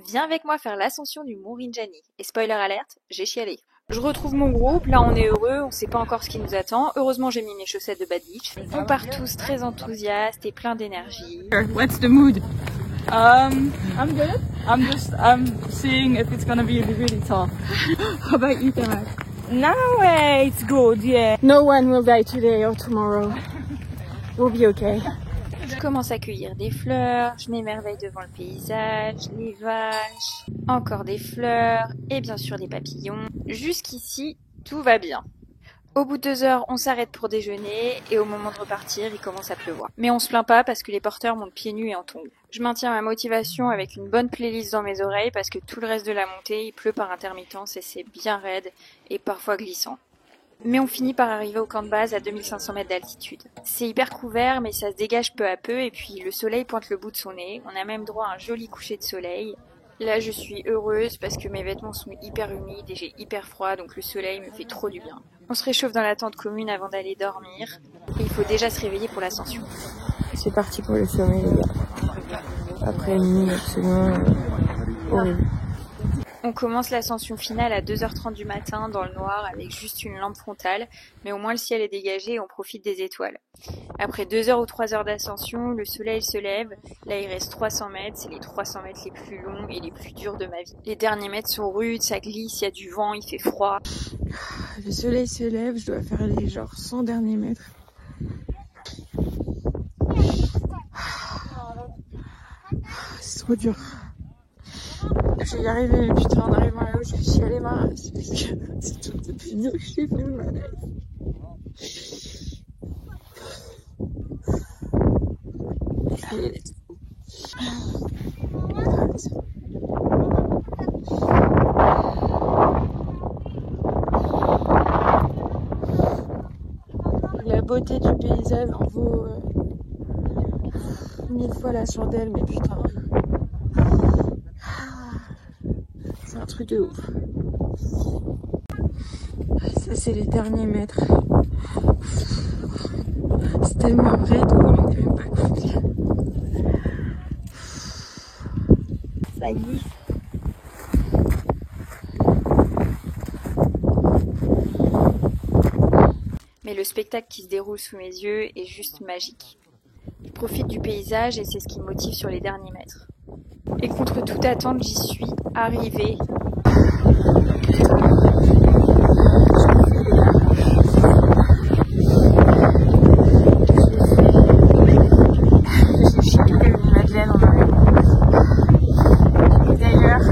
Viens avec moi faire l'ascension du Mont Rinjani. Et spoiler alerte, j'ai chialé. Je retrouve mon groupe, là on est heureux, on sait pas encore ce qui nous attend. Heureusement j'ai mis mes chaussettes de Bad Beach. On part tous très enthousiastes et pleins d'énergie. What's the mood? I'm good. I'm seeing if it's gonna be really tough. How about you, Kemal? No way, it's good, yeah. No one will die today or tomorrow. We'll be okay. Je commence à cueillir des fleurs, je m'émerveille devant le paysage, les vaches, encore des fleurs et bien sûr des papillons. Jusqu'ici, tout va bien. Au bout de 2 heures, on s'arrête pour déjeuner et au moment de repartir, il commence à pleuvoir. Mais on se plaint pas parce que les porteurs montent pieds nus et en tongs. Je maintiens ma motivation avec une bonne playlist dans mes oreilles parce que tout le reste de la montée, il pleut par intermittence et c'est bien raide et parfois glissant. Mais on finit par arriver au camp de base à 2500 mètres d'altitude. C'est hyper couvert mais ça se dégage peu à peu et puis le soleil pointe le bout de son nez. On a même droit à un joli coucher de soleil. Là je suis heureuse parce que mes vêtements sont hyper humides et j'ai hyper froid donc le soleil me fait trop du bien. On se réchauffe dans la tente commune avant d'aller dormir et il faut déjà se réveiller pour l'ascension. C'est parti pour le sommet les gars. Après une nuit absolument horrible. On commence l'ascension finale à 2h30 du matin dans le noir avec juste une lampe frontale, mais au moins le ciel est dégagé et on profite des étoiles. Après 2 heures ou 3 heures d'ascension, le soleil se lève, là il reste 300 mètres, c'est les 300 mètres les plus longs et les plus durs de ma vie. Les derniers mètres sont rudes, ça glisse, il y a du vent, il fait froid. Le soleil se lève, je dois faire les genre 100 derniers mètres. C'est trop dur. Je vais y arriver, mais putain, en arrivant là-haut, je vais chialer ma race. Parce que c'est tout depuis dur que je suis fait malade. Allez, let's go. La beauté du paysage en vaut 1000 fois la chandelle, mais putain. C'est un truc de ouf. Ça, c'est les derniers mètres. C'est tellement raide qu'on n'est même pas cool. Ça glisse. Mais le spectacle qui se déroule sous mes yeux est juste magique. Je profite du paysage et c'est ce qui me motive sur les derniers mètres. Et contre toute attente, j'y suis arrivée. J'ai chialé comme une madeleine en arrivant. D'ailleurs,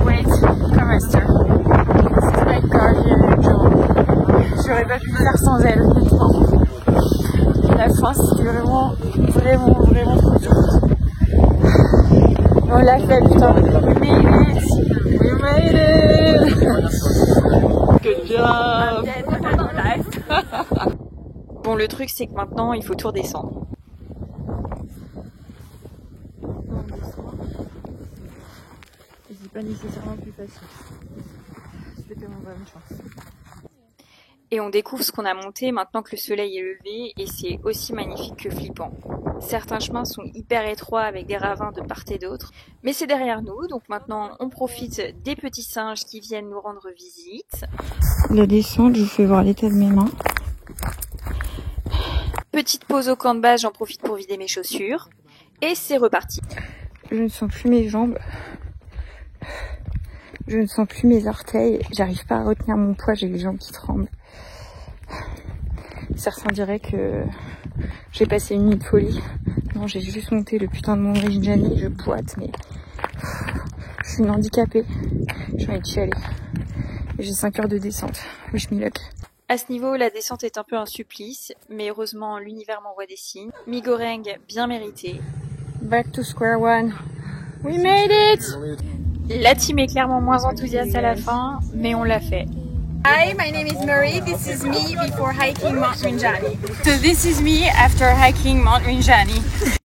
wait, come Esther. C'est like Guardian Angel. J'aurais pas pu le faire sans elle, honnêtement. La fin, c'était vraiment trop dur. On l'a fait, putain. We made it! Good job! Bon, le truc, c'est que maintenant, il faut tout redescendre. C'est pas nécessairement plus facile. C'est tellement bonne chance. Et on découvre ce qu'on a monté maintenant que le soleil est levé et c'est aussi magnifique que flippant. Certains chemins sont hyper étroits avec des ravins de part et d'autre, mais c'est derrière nous, donc maintenant on profite des petits singes qui viennent nous rendre visite. La descente, je vous fais voir l'état de mes mains. Petite pause au camp de base, j'en profite pour vider mes chaussures et c'est reparti. Je ne sens plus mes jambes. Je ne sens plus mes orteils. J'arrive pas à retenir mon poids, j'ai les jambes qui tremblent. Certains diraient que j'ai passé une nuit de folie. Non, j'ai juste monté le putain de Mont Rinjani, je boite, mais je suis une handicapée. J'ai envie de chialer. J'ai 5 heures de descente. Wish me luck. À ce niveau, la descente est un peu un supplice, mais heureusement, l'univers m'envoie des signes. Mi goreng bien mérité. Back to square one. We made it! La team est clairement moins enthousiaste à la fin, mais on l'a fait. Hi, my name is Marie. This is me before hiking Mount Rinjani. So this is me after hiking Mount Rinjani.